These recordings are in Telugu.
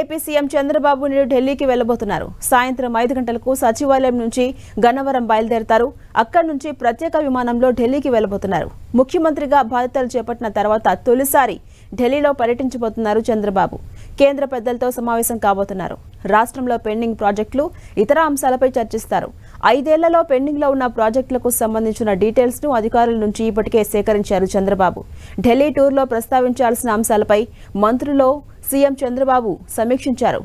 ఏపీ సీఎం చంద్రబాబు నాయుడు ఢిల్లీకి వెళ్లబోతున్నారు. సాయంత్రం 5 గంటలకు సచివాలయం నుంచి గన్నవరం బయలుదేరతారు. అక్కడి నుంచి ప్రత్యేక విమానంలో ఢిల్లీకి వెళ్లబోతున్నారు. ముఖ్యమంత్రిగా బాధ్యతలు చేపట్టిన తర్వాత తొలిసారి ఢిల్లీలో పర్యటించబోతున్నారు చంద్రబాబు. కేంద్ర పెద్దలతో సమావేశం కాబోతున్నారు. రాష్ట్రంలో పెండింగ్ ప్రాజెక్టులు, ఇతర అంశాలపై చర్చిస్తారు. 5 ఏళ్లలో పెండింగ్లో ఉన్న ప్రాజెక్టులకు సంబంధించిన డీటెయిల్స్ ను అధికారుల నుంచి ఇప్పటికే సేకరించారు చంద్రబాబు. ఢిల్లీ టూర్లో ప్రస్తావించాల్సిన అంశాలపై మంత్రులు సీఎం చంద్రబాబు సమీక్షించారు.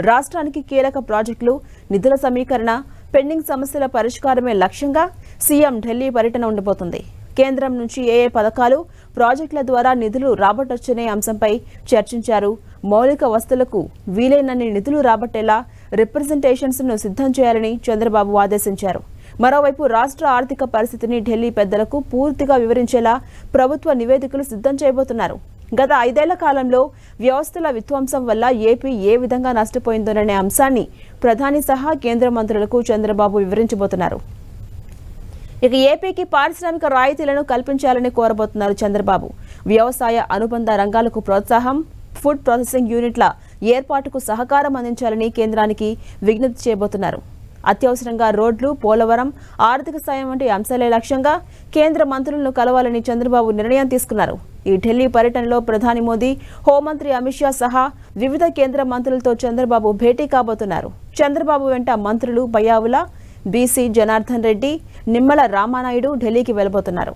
రాష్ట్రానికి కీలక ప్రాజెక్టులు, నిధుల సమీకరణ, పెండింగ్ సమస్యల పరిష్కారమే లక్ష్యంగా సీఎం ఢిల్లీ పర్యటన ఉండబోతుంది. కేంద్రం నుంచి ఏ పథకాలు, ప్రాజెక్టుల ద్వారా నిధులు రాబట్టొచ్చనే అంశంపై చర్చించారు. మౌలిక వస్తువులకు వీలైనన్ని నిధులు రాబట్టేలా రిప్రజెంటేషన్స్ ను సిద్ధం చేయాలని చంద్రబాబు ఆదేశించారు. మరోవైపు రాష్ట్ర ఆర్థిక పరిస్థితిని ఢిల్లీ పెద్దలకు పూర్తిగా వివరించేలా ప్రభుత్వ నివేదికలు సిద్ధం చేయబోతున్నారు. గత 5 ఏళ్ల కాలంలో వ్యవస్థల విధ్వంసం వల్ల ఏపీ ఏ విధంగా నష్టపోయిందోననే అంశాన్ని ప్రధాని సహా కేంద్ర మంత్రులకు చంద్రబాబు వివరించబోతున్నారు. ఇక ఏపీకి పారిశ్రామిక రాయితీలను కల్పించాలని కోరబోతున్నారు చంద్రబాబు. వ్యవసాయ అనుబంధ రంగాలకు ప్రోత్సాహం, ఫుడ్ ప్రాసెసింగ్ యూనిట్ల ఏర్పాటుకు సహకారం అందించాలని కేంద్రానికి విజ్ఞప్తి చేయబోతున్నారు. అత్యవసరంగా రోడ్లు, పోలవరం, ఆర్థిక సాయం వంటి అంశాలే లక్ష్యంగా కేంద్ర మంత్రులను కలవాలని చంద్రబాబు నిర్ణయం తీసుకున్నారు. ఈ ఢిల్లీ పర్యటనలో ప్రధాని మోదీ, హోంమంత్రి అమిత్ షా సహా వివిధ కేంద్ర మంత్రులతో చంద్రబాబు భేటీ కాబోతున్నారు. చంద్రబాబు వెంట మంత్రులు బయ్యావుల, బీసీ జనార్దన్ రెడ్డి, నిమ్మల రామానాయుడు ఢిల్లీకి వెళ్లబోతున్నారు.